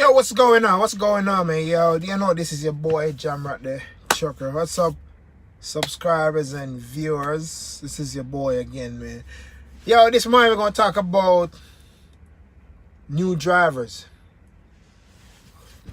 Yo, what's going on? What's going on, man? Yo, you know this is your boy Jamrock the Trucker. What's up, subscribers and viewers? This is your boy again, man. Yo, this morning we're gonna talk about new drivers.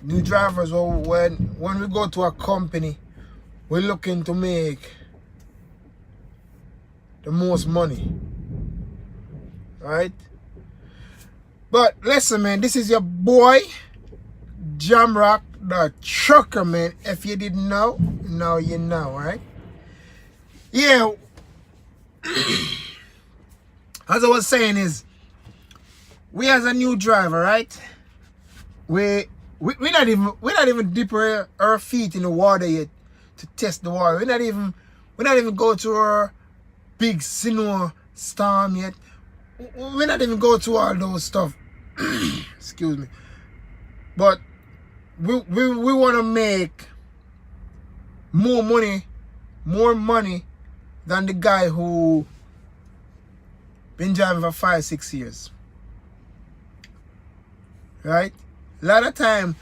New drivers. Well, when we go to a company, we're looking to make the most money, right? But listen, man, this is your boy Jamrock the Trucker, man. If you didn't know, now you know, right? Yeah. As I was saying is, we as a new driver, right? We're not even dipping our feet in the water yet to test the water. We're not even go to our big snow storm yet. We're not even go to all those stuff. Excuse me. But we want to make more money than the guy who been driving for 5-6 years. Right? A lot of time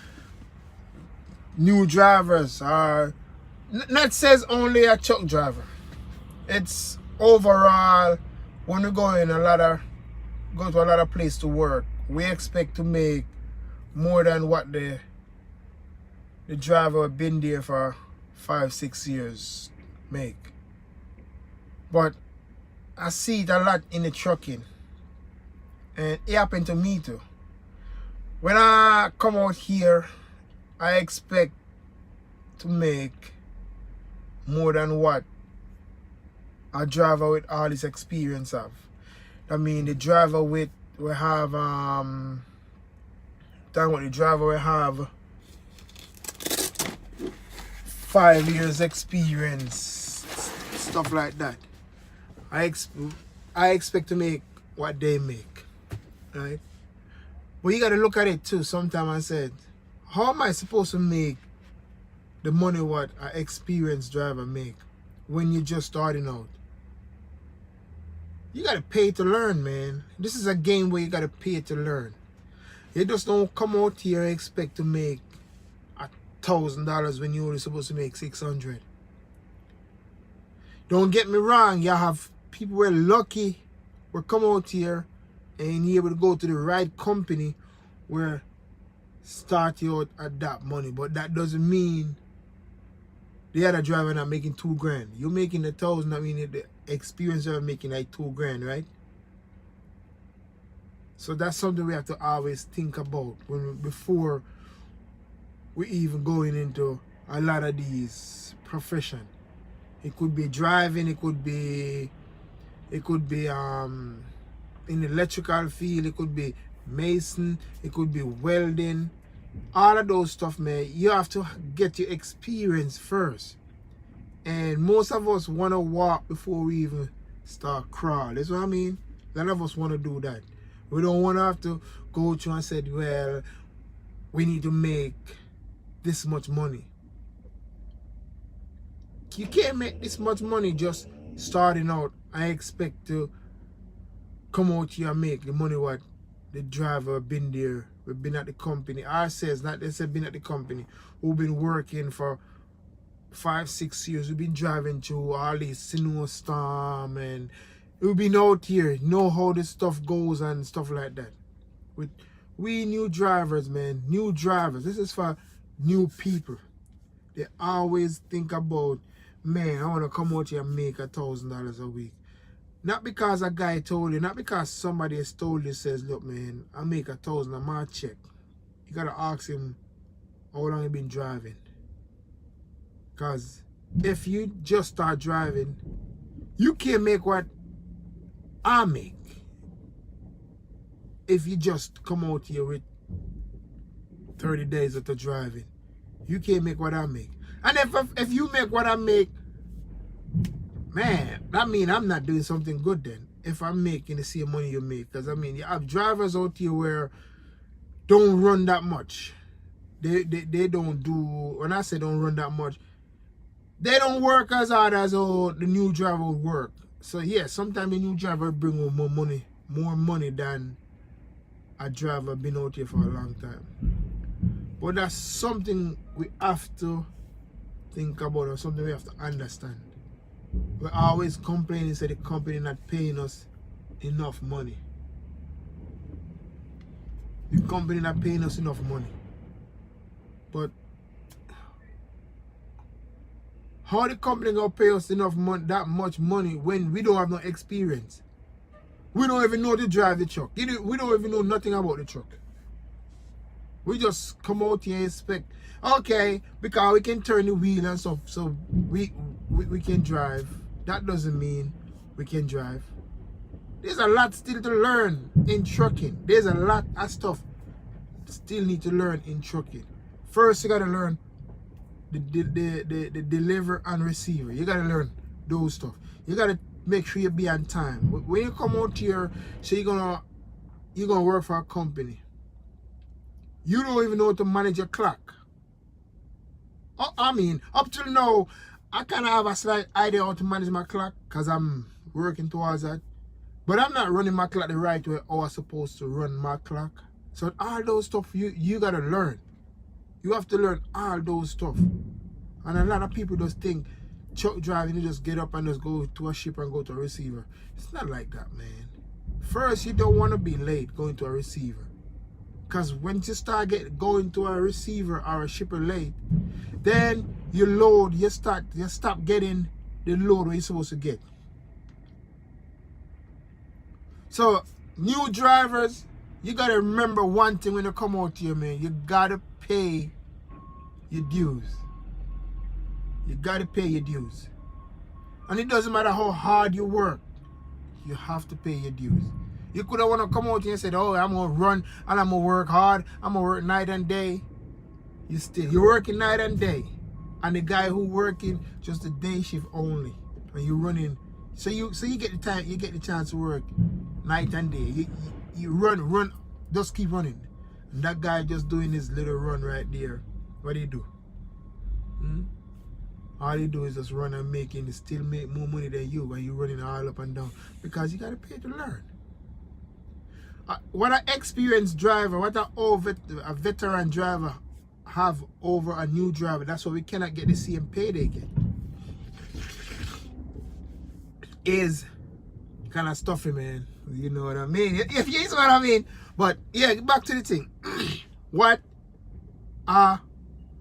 new drivers are not says only a truck driver. It's overall when we go to a lot of places to work, we expect to make more than what the driver been there for 5-6 years make. But I see it a lot in the trucking, and it happened to me too. When I come out here, I expect to make more than what a driver with all this experience have. I mean, the driver we have the driver will have 5 years experience, stuff like that. I expect to make what they make, right? But you gotta look at it too. Sometimes I said, how am I supposed to make the money what an experienced driver make when you're just starting out? You gotta pay to learn, man. This is a game where you gotta pay to learn. You just don't come out here and expect to make $1,000 when you're only supposed to make $600. Don't get me wrong, you have people who are lucky will come out here and you're able to go to the right company where start you out at that money. But that doesn't mean the other driver not making $2,000. You're making $1,000, I mean the experienced driver making like $2,000, right? So that's something we have to always think about before we even going into a lot of these professions. It could be driving, it could be in the electrical field, it could be mason, it could be welding, all of those stuff, man. You have to get your experience first. And most of us want to walk before we even start crawl. That's what I mean. A lot of us want to do that. We don't want to have to go through and say, well, we need to make this much money. You can't make this much money just starting out. I expect to come out here and make the money what the driver been there, we've been at the company. Ourselves, not they said been at the company, who've been working for 5-6 years. We've been driving through all these snowstorm and we've been out here, know how this stuff goes and stuff like that. We new drivers, man, new drivers. This is for new people. They always think about, man, I want to come out here and make $1,000 a week. Not because a guy told you, not because somebody has told you, says, look, man, I make $1,000 a month check. You got to ask him how long he been driving. Because if you just start driving, you can't make what I make. If you just come out here with 30 days of the driving, you can't make what I make. And if you make what I make, man, that means I'm not doing something good then. If I'm making the same money you make. Because I mean, you have drivers out here where don't run that much. They don't do, when I say don't run that much, they don't work as hard as the new driver would work. So yeah, sometimes the new driver bring home more money than a driver been out here for a long time. But that's something we have to think about, or something we have to understand. We're always complaining that the company not paying us enough money. The company not paying us enough money. But how the company gonna pay us enough money, that much money, when we don't have no experience? We don't even know to drive the truck. We don't even know nothing about the truck. We just come out here and expect, okay, because we can turn the wheel and stuff, so we can drive. That doesn't mean we can drive. There's a lot still to learn in trucking. There's a lot of stuff still need to learn in trucking. First, you gotta learn the deliver and receiver. You gotta learn those stuff. You gotta make sure you be on time. When you come out here, so you're gonna work for a company. You don't even know how to manage your clock. I mean, up till now, I kind of have a slight idea how to manage my clock because I'm working towards that. But I'm not running my clock the right way how I'm supposed to run my clock. So all those stuff you gotta learn. You have to learn all those stuff. And a lot of people just think truck driving, you just get up and just go to a ship and go to a receiver. It's not like that, man. First, you don't want to be late going to a receiver. Because when you start going to a receiver or a shipper late, then you stop getting the load where you're supposed to get. So new drivers, you gotta remember one thing when you come out here, man. You gotta pay your dues. You gotta pay your dues. And it doesn't matter how hard you work, you have to pay your dues. You could have want to come out here and said, oh, I'm going to run and I'm going to work hard. I'm going to work night and day. You're working night and day. And the guy who working just a day shift only. And you're running. So you get the time, you get the chance to work night and day. You run, just keep running. And that guy just doing his little run right there. What do you do? All you do is just run and still make more money than you when you're running all up and down. Because you got to pay to learn. What an experienced driver, what a veteran driver have over a new driver, that's why we cannot get the same pay they get. Is kind of stuffy, man. You know what I mean? If you know what I mean. But yeah, back to the thing. What a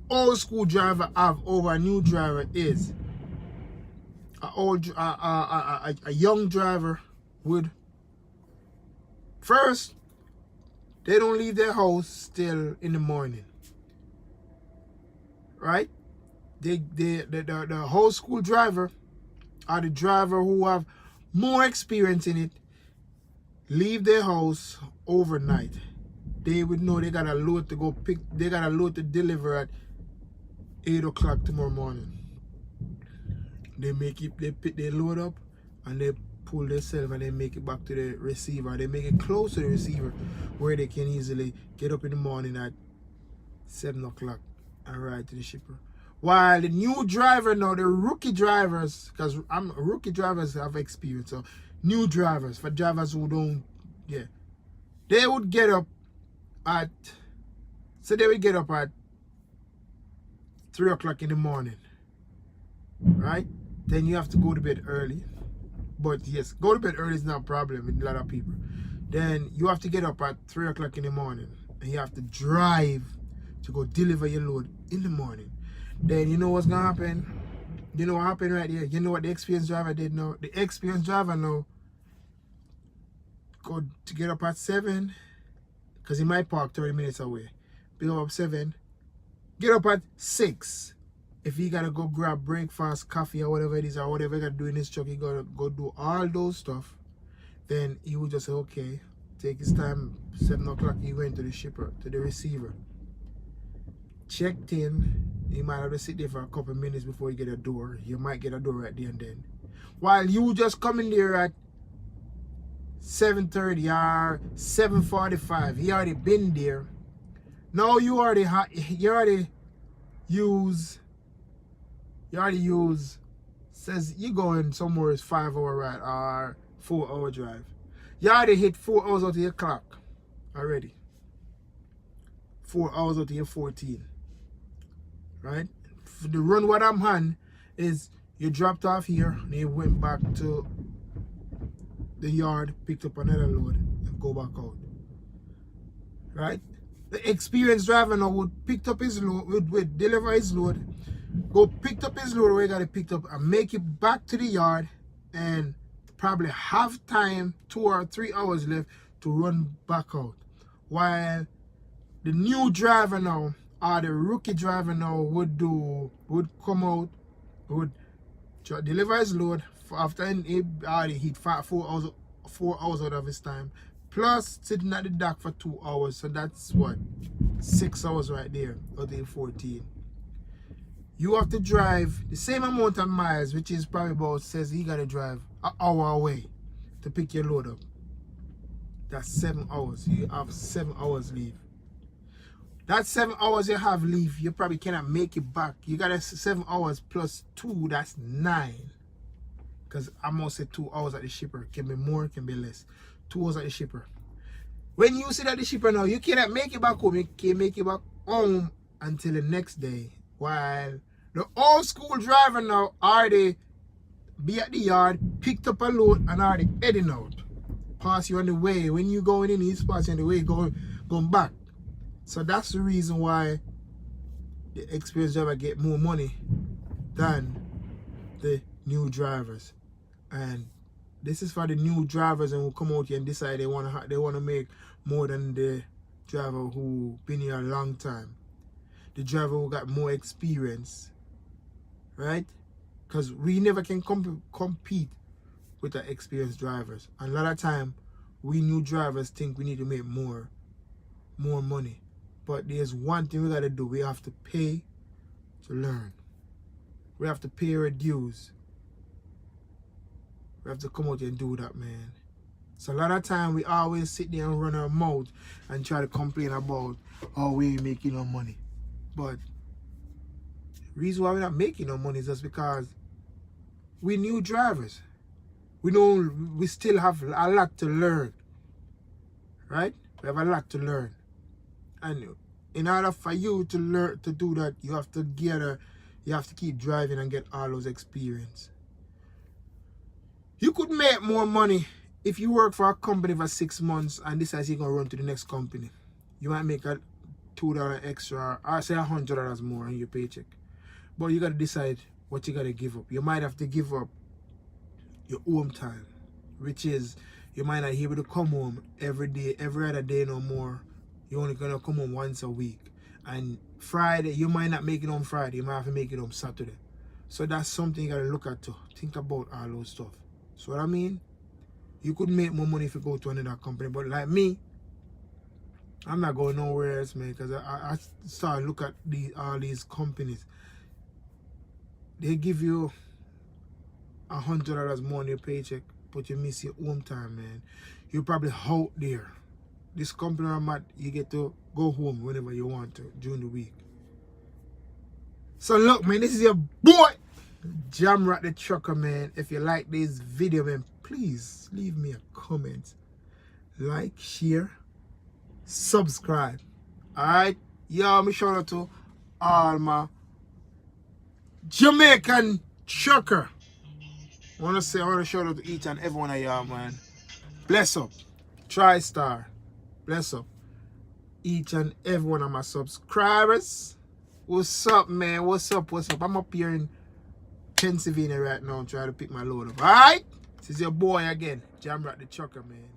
old school driver have over a new driver is a young driver would. First, they don't leave their house till in the morning, right? The whole school driver, or the driver who have more experience in it, leave their house overnight. They would know they got a load to go pick. They got a load to deliver at 8 o'clock tomorrow morning. They pick their load up and they pull themselves and they make it back to the receiver. They make it close to the receiver where they can easily get up in the morning at 7 o'clock and ride to the shipper. While the new driver now, the rookie drivers, because rookie drivers have experience, so new drivers, for drivers who don't, they would get up at 3 o'clock in the morning, right? Then you have to go to bed early. But yes, go to bed early is not a problem with a lot of people. Then you have to get up at 3 o'clock in the morning and you have to drive to go deliver your load in the morning. Then you know what's gonna happen? You know what happened right here? You know what the experienced driver did now? The experienced driver now go to get up at 7 because he might park 30 minutes away. Pick up 7, get up at 6. If he gotta go grab breakfast, coffee, or whatever it is, or whatever he gotta do in his truck, he gotta go do all those stuff. Then he would just say, okay, take his time. 7 o'clock, he went to the shipper, to the receiver. Checked in. He might have to sit there for a couple of minutes before you get a door. You might get a door right there and then. While you just come in there at 7:30 or 7:45, he already been there. Now you already use. Says you going somewhere is 5-hour ride or 4-hour drive. You already hit 4 hours out of your clock already. 4 hours out of your 14. Right? For the run what I'm on is you dropped off here and you went back to the yard, picked up another load and go back out. Right? The experienced driver now would pick up his load, would deliver his load, go pick up his load where he got it picked up and make it back to the yard and probably have time 2 or 3 hours left to run back out. While the new driver now or the rookie driver now would come out, would deliver his load after he already hit 4 hours out of his time, plus sitting at the dock for 2 hours. So that's what, 6 hours right there out of 14. You have to drive the same amount of miles, which is probably about, says he got to drive an hour away to pick your load up. That's 7 hours. You have 7 hours leave. That 7 hours you have leave, you probably cannot make it back. You got 7 hours plus 2, that's 9. Because I'm going to say 2 hours at the shipper. Can be more, can be less. 2 hours at the shipper. When you sit at the shipper now, you cannot make it back home. You can't make it back home until the next day. While the old school driver now already be at the yard, picked up a load and already heading out. Pass you on the way. When you going in, he's passing the way, going back. So that's the reason why the experienced driver get more money than the new drivers. And this is for the new drivers and who come out here and decide they want to make more than the driver who been here a long time. The driver who got more experience, right? Because we never can compete with the experienced drivers. And a lot of time, we new drivers think we need to make more money. But there's one thing we got to do. We have to pay to learn. We have to pay our dues. We have to come out and do that, man. So a lot of time, we always sit there and run our mouth and try to complain about how we ain't making no money. But the reason why we're not making no money is just because we new drivers. We still have a lot to learn. Right? We have a lot to learn. And in order for you to learn to do that, you have to keep driving and get all those experience. You could make more money if you work for a company for 6 months and decide you're gonna run to the next company. You might make a $2 extra, or say $100 more on your paycheck. But you gotta decide what you gotta give up. You might have to give up your home time, which is you might not be able to come home every day, every other day no more. You're only gonna come home once a week. And Friday, you might not make it on Friday, you might have to make it on Saturday. So that's something you gotta look at to think about all those stuff. So what I mean? You could make more money if you go to another company, but like me, I'm not going nowhere else, man, because I start look at all these companies. They give you $100 more on your paycheck, but you miss your home time, man. You're probably out there. This company I'm at, you get to go home whenever you want to during the week. So look, man, this is your boy, Jamrat the Trucker, man. If you like this video, man, please leave me a comment, like, share, subscribe. Alright? Yo, me shout out to all my Jamaican trucker. I want to shout out to each and every one of y'all, man. Bless up. TriStar. Bless up. Each and every one of my subscribers. What's up, man? What's up? I'm up here in Pennsylvania right now trying to pick my load up. Alright? This is your boy again, Jamrat the Trucker, man.